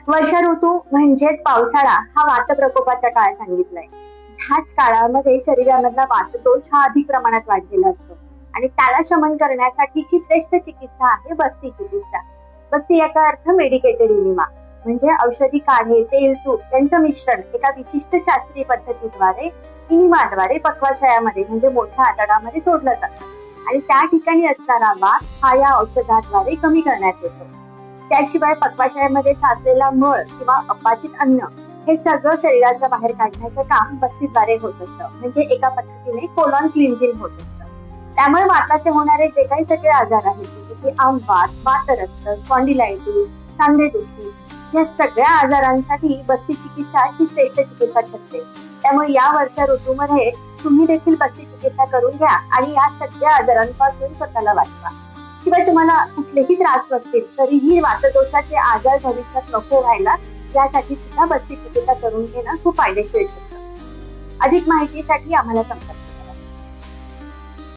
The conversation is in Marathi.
वर्षा ऋतू म्हणजेच पावसाळा हा वातप्रकोपाचा काळ सांगितलाय. ह्याच काळामध्ये शरीरामधला वातदोष हा अधिक प्रमाणात वाढलेला असतो आणि त्याला शमन करण्यासाठीची श्रेष्ठ चिकित्सा आहे बस्ती चिकित्सा. बस्ती याचा अर्थ मेडिकेटेड इनिमा, म्हणजे औषधी काढे, तेल, तूप यांचं मिश्रण एका विशिष्ट शास्त्रीय पद्धतीद्वारे इनिमाद्वारे पक्वाशयामध्ये म्हणजे मोठ्या आतडामध्ये सोडलं जातं आणि त्या ठिकाणी असणारा वात हा या औषधाद्वारे कमी करण्यात येतो. त्याशिवाय पक्वाशयामध्ये साचलेला मळ किंवा अपचित अन्न हे सगळं शरीराच्या बाहेर काढण्याचं काम बस्तीद्वारे होत असतं, म्हणजे एका पद्धतीने कोलॉन क्लिन्झिंग होत असतं. त्यामुळे वाताचे होणारे जे काही सगळे आजार आहेत, जसे की आमवात, वातरक्त, स्पॉन्डिलायटिस, सांधेदुखी, या सगळ्या आजारांसाठी बस्ती चिकित्सा ही श्रेष्ठ चिकित्सा ठरते. त्यामुळे या वर्षा ऋतूमध्ये तुम्ही देखील बस्ती चिकित्सा करून घ्या आणि या सगळ्या आजारांपासून स्वतःला वाचवा. शिवाय तुम्हाला कुठलेही त्रास नसतील तरीही वातदोषाचे आजार भविष्यात नको व्हायला यासाठी सुद्धा बस्ती चिकित्सा करून घेणं खूप फायदेशीर ठरतं. अधिक माहितीसाठी आम्हाला संपर्क